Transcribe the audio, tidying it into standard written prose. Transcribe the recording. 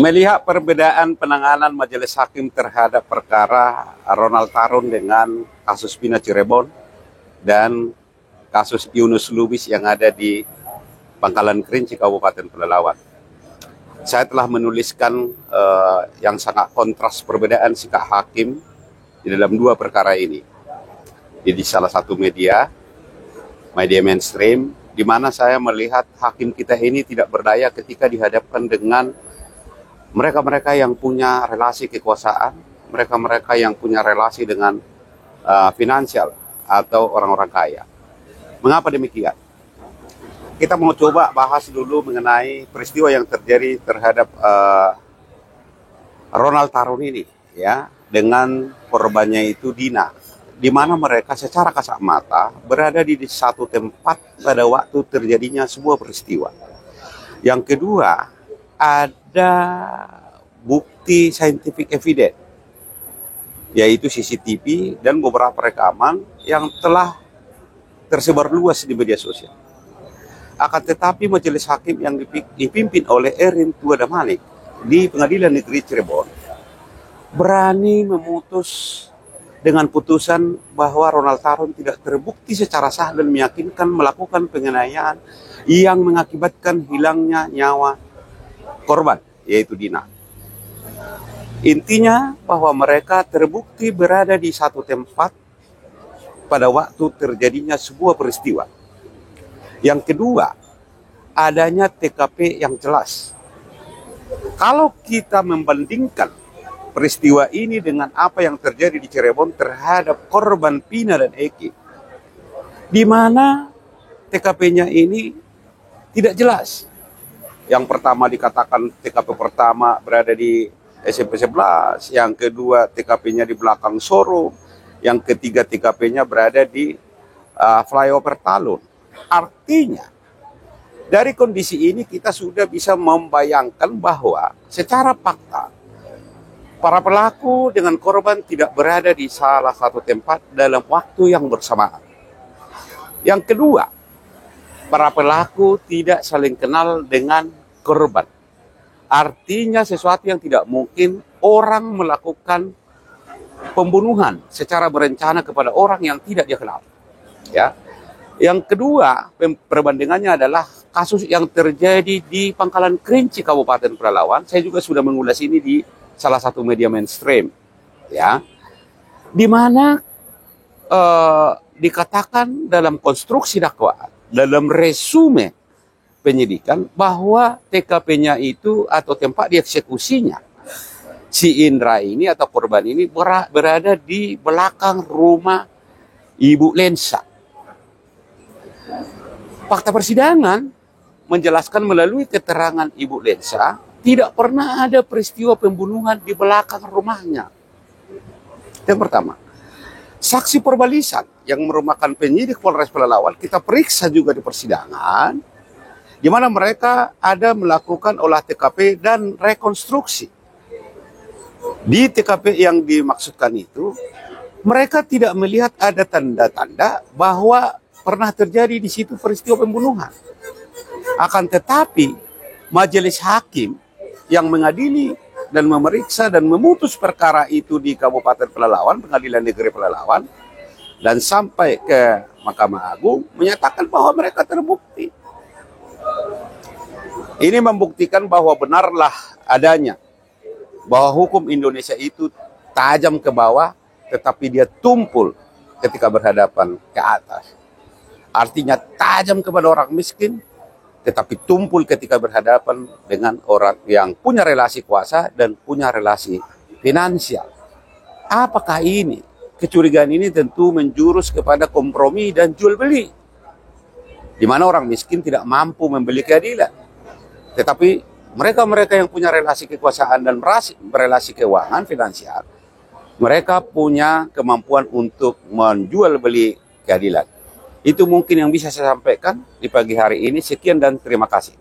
Melihat perbedaan penanganan majelis hakim terhadap perkara Ronald Tarun dengan kasus Pina Cirebon dan kasus Yunus Lubis yang ada di Pangkalan Kerinci, Kabupaten Pelalawan, saya telah menuliskan yang sangat kontras perbedaan sikap hakim di dalam dua perkara ini. Di salah satu media mainstream, di mana saya melihat hakim kita ini tidak berdaya ketika dihadapkan dengan mereka-mereka yang punya relasi kekuasaan, mereka-mereka yang punya relasi dengan finansial atau orang-orang kaya. Mengapa demikian? Kita mau coba bahas dulu mengenai peristiwa yang terjadi terhadap Ronald Tarun ini, ya, dengan korbannya itu Dina, di mana mereka secara kasat mata berada di satu tempat pada waktu terjadinya sebuah peristiwa. Yang kedua, ada bukti scientific evidence, yaitu CCTV dan beberapa rekaman yang telah tersebar luas di media sosial. Akan tetapi majelis hakim yang dipimpin oleh Erin Tuada Malik di Pengadilan Negeri Cirebon berani memutus dengan putusan bahwa Ronald Tarun tidak terbukti secara sah dan meyakinkan melakukan penganiayaan yang mengakibatkan hilangnya nyawa korban, yaitu Dina. Intinya bahwa mereka terbukti berada di satu tempat pada waktu terjadinya sebuah peristiwa. Yang kedua, adanya TKP yang jelas. Kalau kita membandingkan peristiwa ini dengan apa yang terjadi di Cirebon terhadap korban Pina dan Eki, di mana TKP-nya ini tidak jelas. Yang pertama dikatakan TKP pertama berada di SMP 11, yang kedua TKP-nya di belakang showroom, yang ketiga TKP-nya berada di flyover Talun. Artinya, dari kondisi ini kita sudah bisa membayangkan bahwa secara fakta, para pelaku dengan korban tidak berada di salah satu tempat dalam waktu yang bersamaan. Yang kedua, para pelaku tidak saling kenal dengan korban. Artinya sesuatu yang tidak mungkin orang melakukan pembunuhan secara berencana kepada orang yang tidak dia kenal. Ya. Yang kedua, perbandingannya adalah kasus yang terjadi di Pangkalan Kerinci, Kabupaten Pelalawan. Saya juga sudah mengulas ini di salah satu media mainstream, ya, di mana dikatakan dalam konstruksi dakwaan, dalam resume penyidikan, bahwa TKP-nya itu atau tempat dieksekusinya si Indra ini atau korban ini berada di belakang rumah Ibu Lensa. Fakta persidangan menjelaskan melalui keterangan Ibu Lensa, tidak pernah ada peristiwa pembunuhan di belakang rumahnya. Yang pertama, saksi perbalisan yang merupakan penyidik Polres Pelalawan kita periksa juga di persidangan, di mana mereka ada melakukan olah TKP dan rekonstruksi. Di TKP yang dimaksudkan itu, mereka tidak melihat ada tanda-tanda bahwa pernah terjadi di situ peristiwa pembunuhan. Akan tetapi, majelis hakim yang mengadili dan memeriksa dan memutus perkara itu di Kabupaten Pelalawan, Pengadilan Negeri Pelalawan, dan sampai ke Mahkamah Agung, menyatakan bahwa mereka terbukti. Ini membuktikan bahwa benarlah adanya bahwa hukum Indonesia itu tajam ke bawah, tetapi dia tumpul ketika berhadapan ke atas. Artinya tajam kepada orang miskin, tetapi tumpul ketika berhadapan dengan orang yang punya relasi kuasa dan punya relasi finansial. Apakah ini? Kecurigaan ini tentu menjurus kepada kompromi dan jual beli, di mana orang miskin tidak mampu membeli keadilan. Tetapi mereka-mereka yang punya relasi kekuasaan dan relasi keuangan finansial, mereka punya kemampuan untuk menjual beli keadilan. Itu mungkin yang bisa saya sampaikan di pagi hari ini. Sekian dan terima kasih.